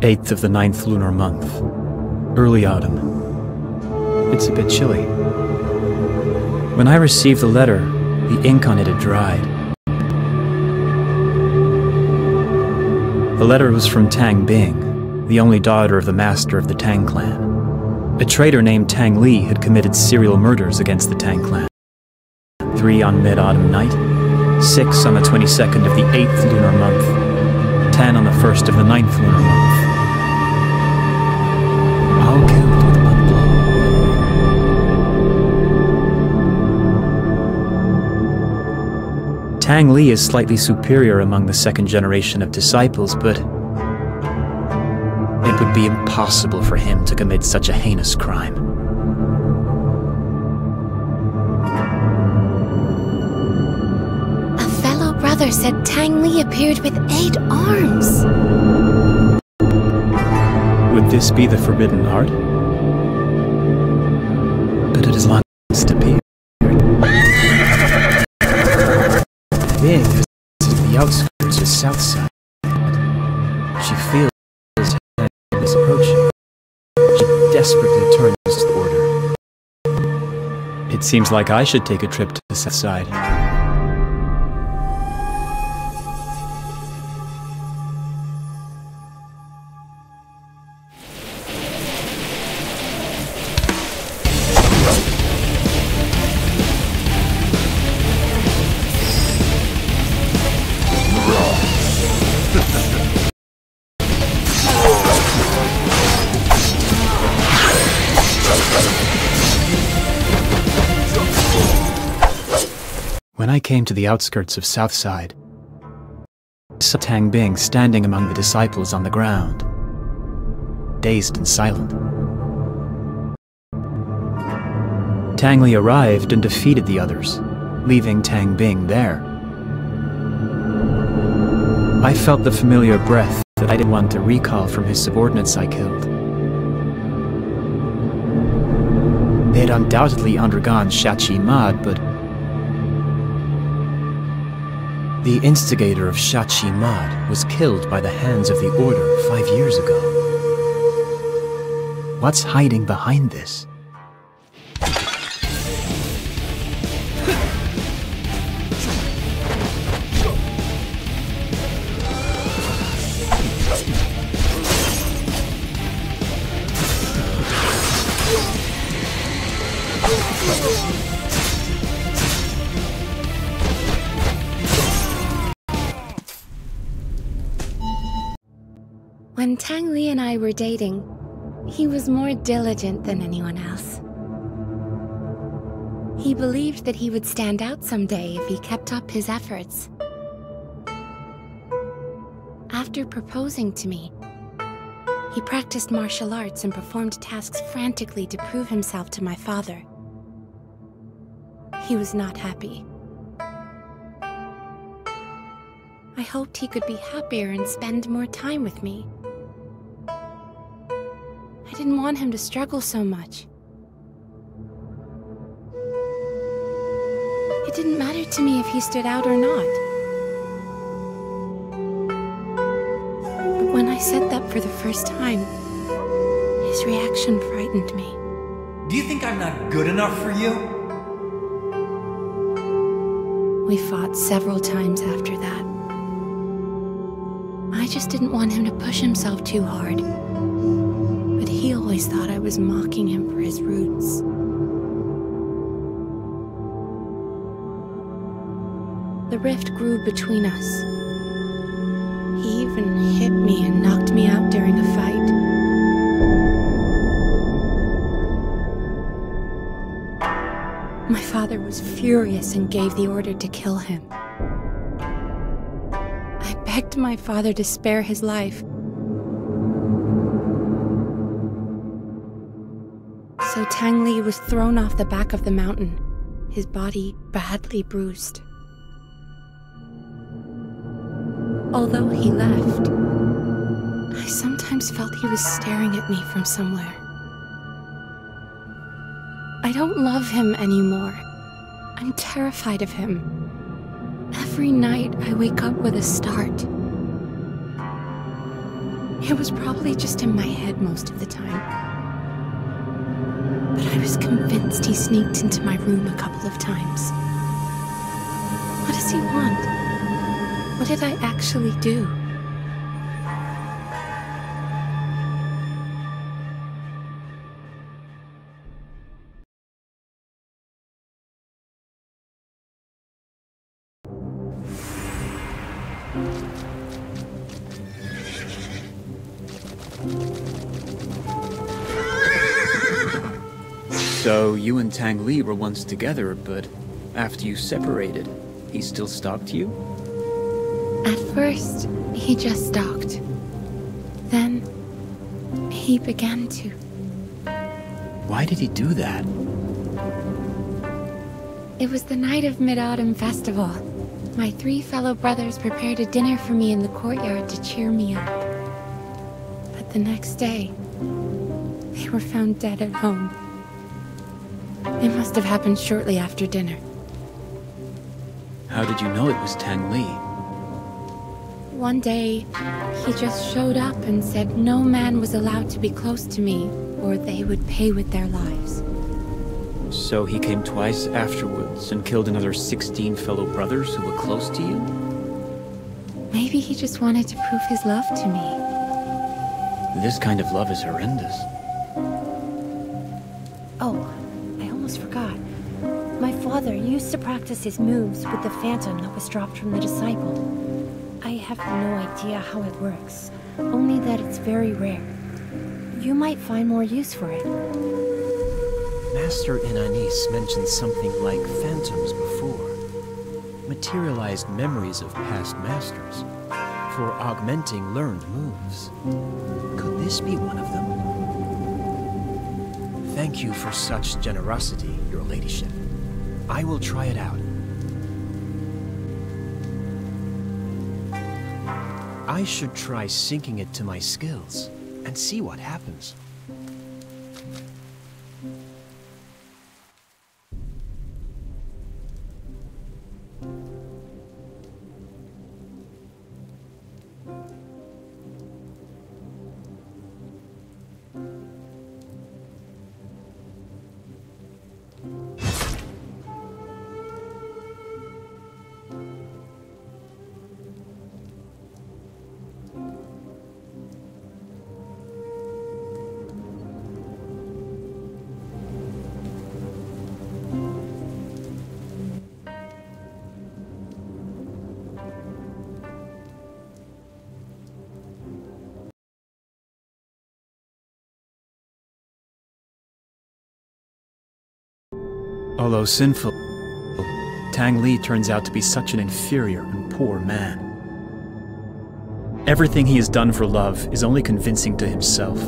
8th of the 9th lunar month. Early autumn. It's a bit chilly. When I received the letter, the ink on it had dried. The letter was from Tang Bing, the only daughter of the master of the Tang clan. A traitor named Tang Li had committed serial murders against the Tang clan. 3 on mid-autumn night, 6 on the 22nd of the 8th lunar month, 10 on the 1st of the 9th lunar month. All killed with one blow. Tang Li is slightly superior among the second generation of disciples, but it would be impossible for him to commit such a heinous crime. A fellow brother said Tang Li appeared with 8 arms. Would this be the forbidden art? But it has long since appeared. Bing is the outskirts of South Side. She feels Tang is approaching. She desperately turns the order. It seems like I should take a trip to the South Side. When I came to the outskirts of Southside, I saw Tang Bing standing among the disciples on the ground, dazed and silent. Tang Li arrived and defeated the others, leaving Tang Bing there. I felt the familiar breath that I didn't want to recall from his subordinates I killed. They had undoubtedly undergone Shachi Mad, but the instigator of Shachi Mad was killed by the hands of the Order 5 years ago. What's hiding behind this? When Tang Li and I were dating, he was more diligent than anyone else. He believed that he would stand out someday if he kept up his efforts. After proposing to me, he practiced martial arts and performed tasks frantically to prove himself to my father. He was not happy. I hoped he could be happier and spend more time with me. I didn't want him to struggle so much. It didn't matter to me if he stood out or not. But when I said that for the first time, his reaction frightened me. Do you think I'm not good enough for you? We fought several times after that. I just didn't want him to push himself too hard. But he always thought I was mocking him for his roots. The rift grew between us. He even hit me and knocked me out during a fight. My father was furious and gave the order to kill him. I begged my father to spare his life. So Tang Li was thrown off the back of the mountain, his body badly bruised. Although he left, I sometimes felt he was staring at me from somewhere. I don't love him anymore. I'm terrified of him. Every night I wake up with a start. It was probably just in my head most of the time. But I was convinced he sneaked into my room a couple of times. What does he want? What did I actually do? So, you and Tang Li were once together, but after you separated, he still stalked you? At first, he just stalked. Then, he began to. Why did he do that? It was the night of Mid-Autumn Festival. My 3 fellow brothers prepared a dinner for me in the courtyard to cheer me up. But the next day, they were found dead at home. It must have happened shortly after dinner. How did you know it was Tang Li? One day, he just showed up and said no man was allowed to be close to me, or they would pay with their lives. So he came twice afterwards and killed another 16 fellow brothers who were close to you? Maybe he just wanted to prove his love to me. This kind of love is horrendous. Oh, I almost forgot. My father used to practice his moves with the phantom that was dropped from the disciple. I have no idea how it works, only that it's very rare. You might find more use for it. Master Inanis mentioned something like phantoms before. Materialized memories of past masters for augmenting learned moves. Could this be one of them? Thank you for such generosity, Your Ladyship. I will try it out. I should try syncing it to my skills and see what happens. Although sinful, Tang Li turns out to be such an inferior and poor man. Everything he has done for love is only convincing to himself.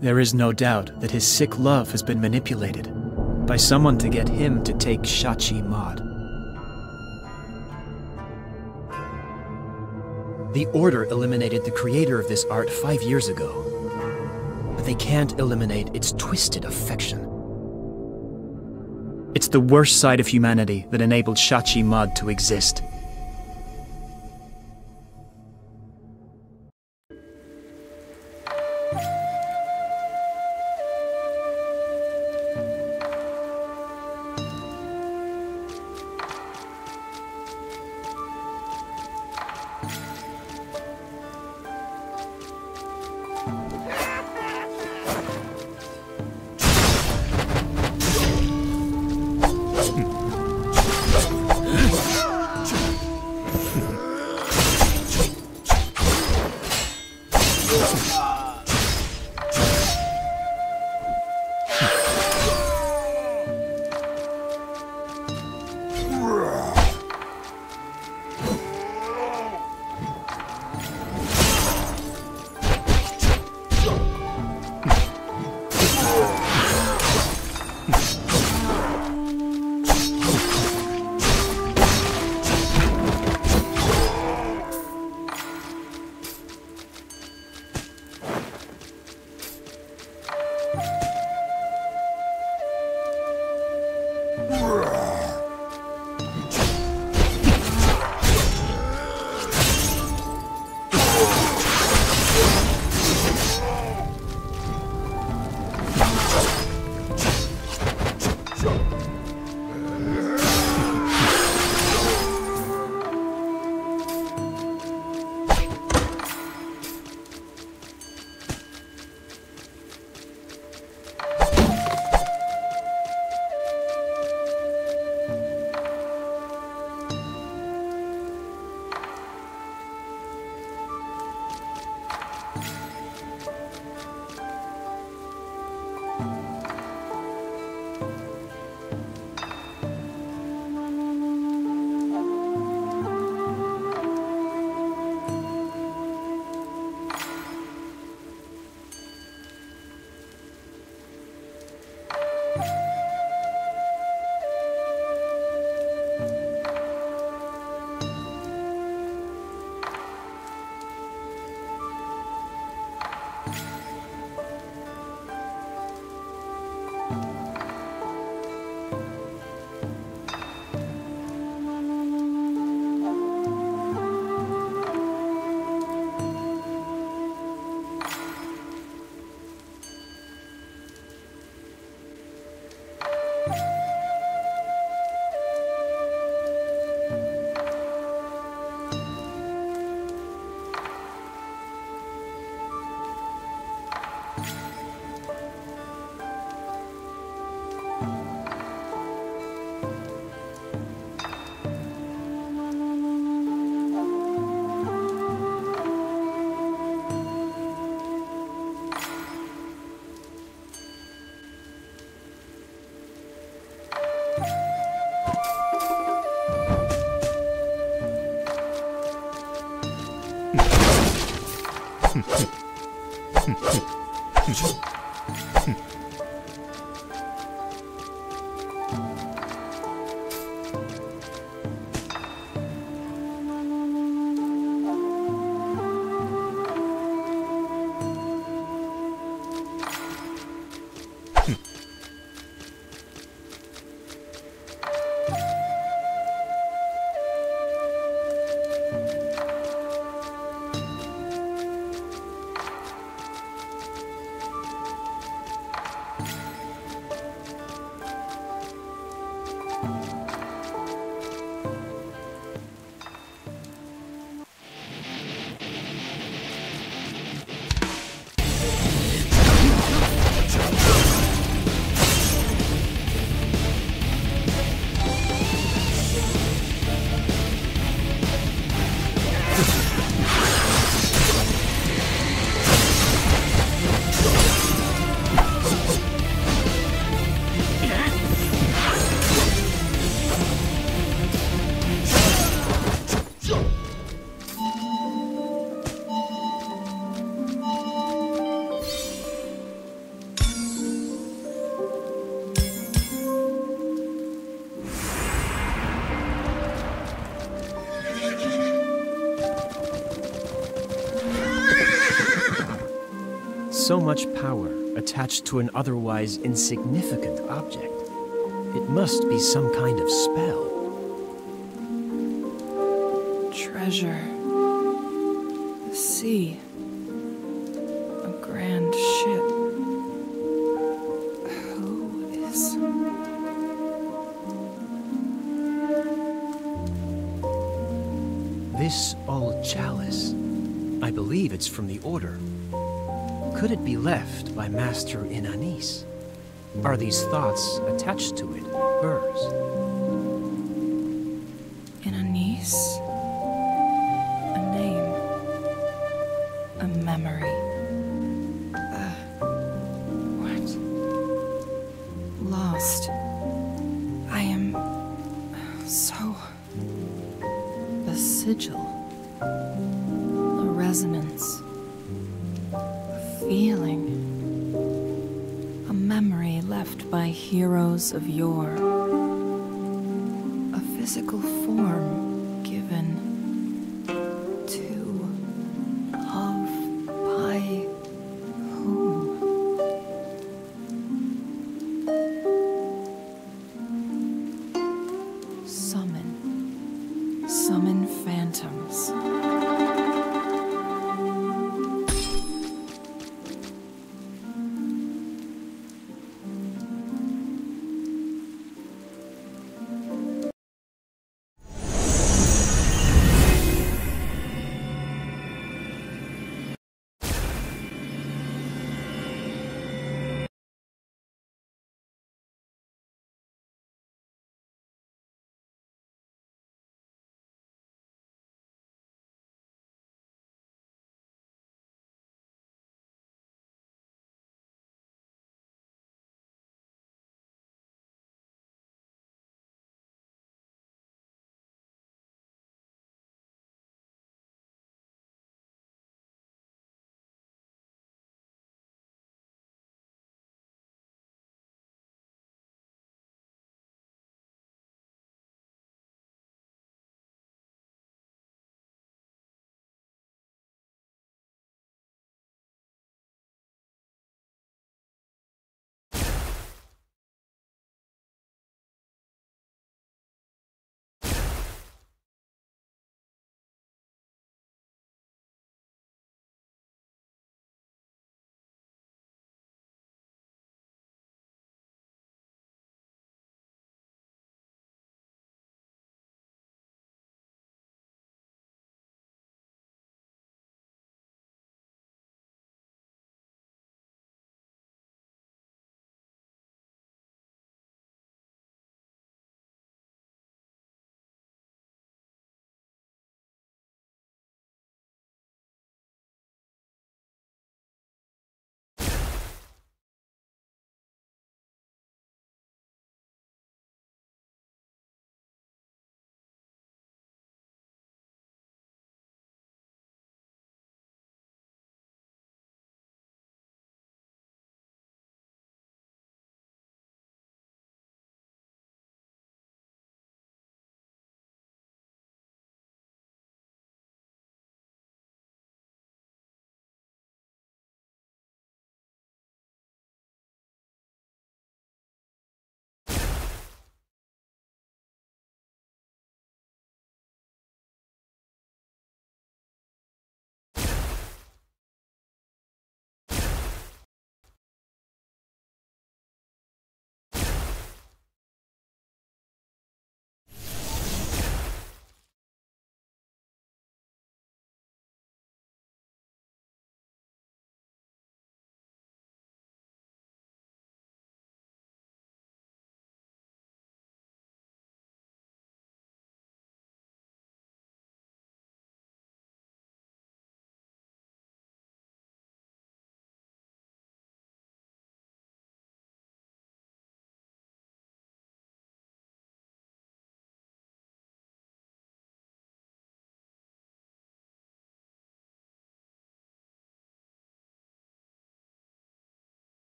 There is no doubt that his sick love has been manipulated by someone to get him to take Shachi Mod. The Order eliminated the creator of this art 5 years ago. But they can't eliminate its twisted affection. It's the worst side of humanity that enabled Shachi Mod to exist. So much power attached to an otherwise insignificant object. It must be some kind of spell. Treasure. The sea. A grand ship. Who is... This old chalice. I believe it's from the Order. Could it be left by Master Inanis? Are these thoughts attached to it hers? Inanis? A name. A memory. What? Lost. I am... so... A sigil. A resonance. Feeling. A memory left by heroes of yore. A physical form given to, of, by whom? Summon. Summon phantoms.